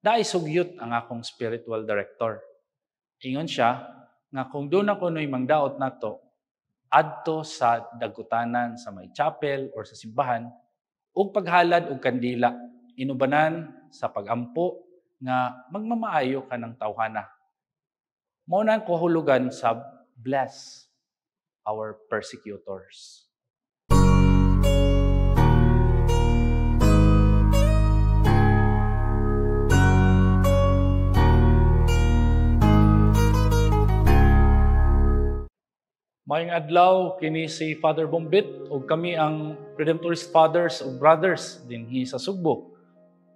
Daay sugyot ang akong spiritual director. Ingon siya nga kung doon ako no'y mangdaot nato adto sa dagutanan sa may chapel or sa simbahan ug paghalad og kandila inubanan sa pagampo nga magmamaayo ka ng tawhana. Mao na ang kahulugan sa bless our persecutors. Maayong adlaw kini si Father Bombit ug kami ang Redemptorist Fathers ug Brothers dinhi sa Sugbo.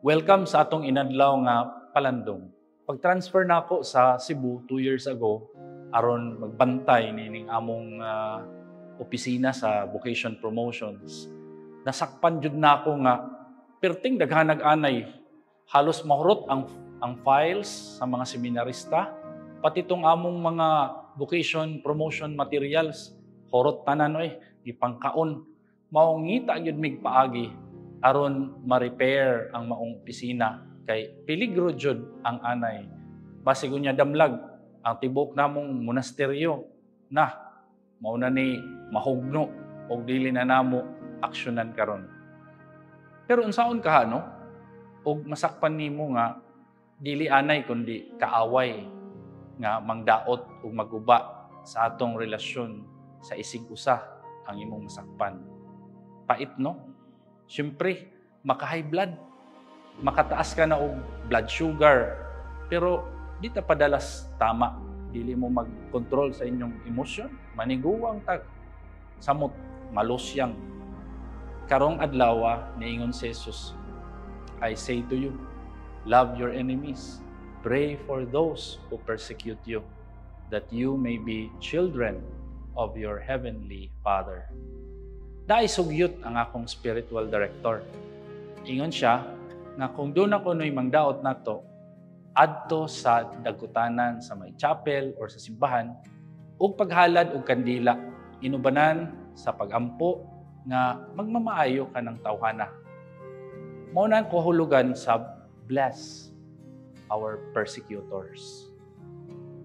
Welcome sa atong inadlaw nga palandong. Pag-transfer nako sa Cebu 2 years ago aron magbantay nining among opisina sa vocation promotions. Nasakpan jud nako nga perting daghanag-anay halos mahurot ang files sa mga seminarista pati tong among mga vocation promotion materials horot tanan gipangkaon mao ngita gyud mig paagi aron ma-repair ang maong opisina kay peligro jud ang anay basig unya damlag ang tibok namong monasteryo na mao na ni mahugno og dili na namo aksyonan karon. Pero unsaon ka no og masakpan nimo nga dili anay kundi kaaway nga mangdaot ug maguba sa atong relasyon sa isig usa ang imong masakpan. Pait no? Siyempre, maka-high blood, makataas ka na og blood sugar, pero di ta padalas tama. Dili mo mag-control sa inyong emosyon, maniguwang tag, samot, malusyang. Karong adlaw niingon si Jesus, I say to you, love your enemies. Pray for those who persecute you, that you may be children of your heavenly Father. Daay sugyot ang akong spiritual director. Ingon siya nga kung doon ako no'y mangdaot nato adto sa dagutanan sa may chapel or sa simbahan ug paghalad og kandila inubanan sa pagampo nga magmamaayo ka ng tawhana. Mao na ang kahulugan sa bless our persecutors.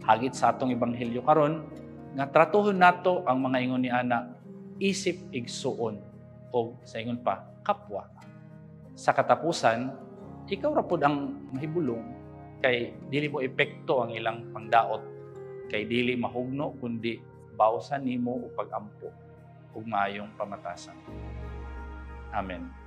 Hagit sa atong ebanghelyo karon nga tratuhon nato ang mga ingon ni ana isip igsuon o sa ingon pa kapwa. Sa katapusan, ikaw ra pud ang mahibulong kay dili mo epekto ang ilang pangdaot kay dili mahugno kundi bawsan nimo og pagampo ug maayong pamatasan. Amen.